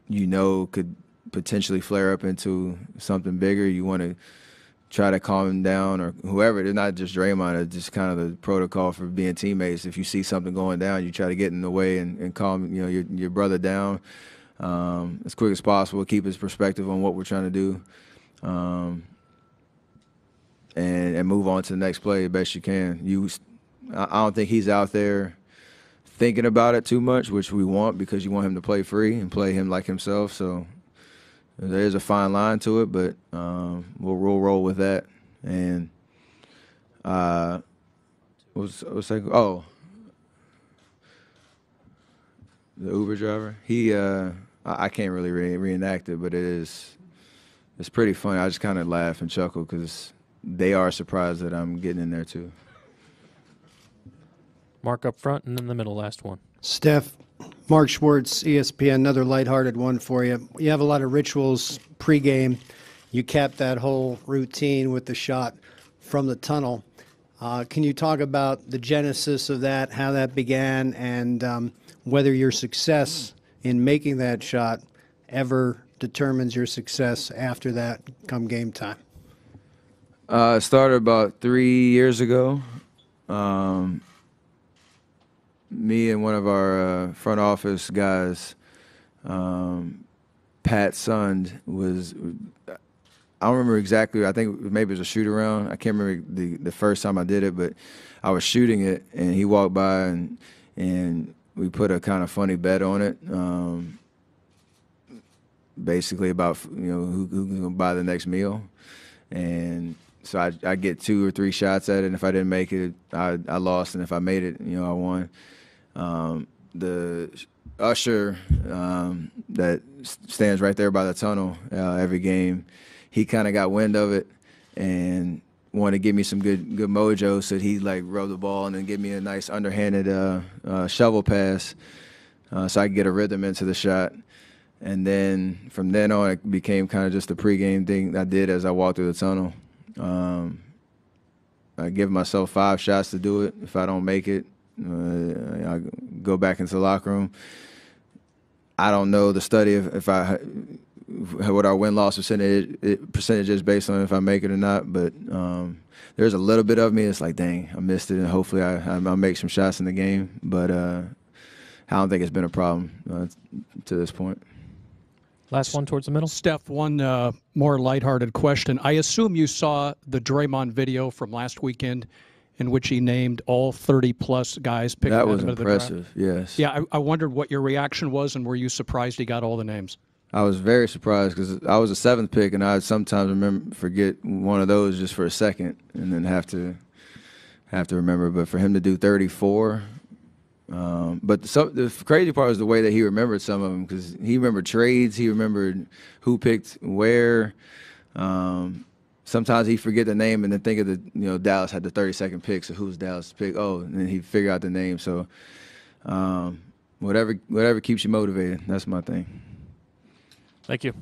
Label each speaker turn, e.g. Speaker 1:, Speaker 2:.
Speaker 1: could potentially flare up into something bigger. You want to try to calm him down, or whoever. It's not just Draymond. It's just kind of the protocol for being teammates. If you see something going down, you try to get in the way and calm your brother down as quick as possible. Keep his perspective on what we're trying to do, and move on to the next play as best you can. I don't think he's out there thinking about it too much, which we want, because you want him to play free and play him like himself. So there is a fine line to it, but we'll roll with that. And what's that? Oh, the Uber driver. He I can't really reenact it, but it's pretty funny. I just kind of laugh and chuckle because they are surprised that I'm getting in there too.
Speaker 2: Mark up front and in the middle, last one.
Speaker 3: Steph, Mark Schwartz, ESPN, another lighthearted one for you. You have a lot of rituals pregame. You capped that whole routine with the shot from the tunnel. Can you talk about the genesis of that, how that began, and whether your success in making that shot ever determines your success after that come game time?
Speaker 1: It started about 3 years ago. Me and one of our front office guys, Pat Sund, I don't remember exactly. I think maybe it was a shoot around. I can't remember the first time I did it, but I was shooting it, and he walked by, and we put a kind of funny bet on it, basically about who's gonna buy the next meal, and so I get 2 or 3 shots at it, and if I didn't make it, I lost, and if I made it, I won. The usher that stands right there by the tunnel every game, he kind of got wind of it and wanted to give me some good mojo, so he rubbed the ball and then give me a nice underhanded shovel pass so I could get a rhythm into the shot. And then from then on, it became kind of just a pregame thing I did as I walked through the tunnel. I give myself 5 shots to do it. If I don't make it, I go back into the locker room. I don't know the study of what our win-loss percentage is based on if I make it or not, but there's a little bit of me that's like, dang, I missed it, and hopefully I'll make some shots in the game. But I don't think it's been a problem to this point.
Speaker 2: Last one towards the middle.
Speaker 4: Steph, one more lighthearted question. I assume you saw the Draymond video from last weekend in which he named all 30-plus guys picked
Speaker 1: that
Speaker 4: out
Speaker 1: was
Speaker 4: of the
Speaker 1: impressive,
Speaker 4: draft.
Speaker 1: yes.
Speaker 4: Yeah, I wondered what your reaction was, and were you surprised he got all the names?
Speaker 1: I was very surprised because I was a 7th pick, and I sometimes forget one of those just for a second and then have to remember. But for him to do 34, but the crazy part was the way that he remembered some of them, because he remembered trades, he remembered who picked where. Sometimes he forget the name and then think of the Dallas had the 32nd pick, so who's Dallas pick? Oh, and then he figure out the name. So whatever keeps you motivated, that's my thing.
Speaker 2: Thank you.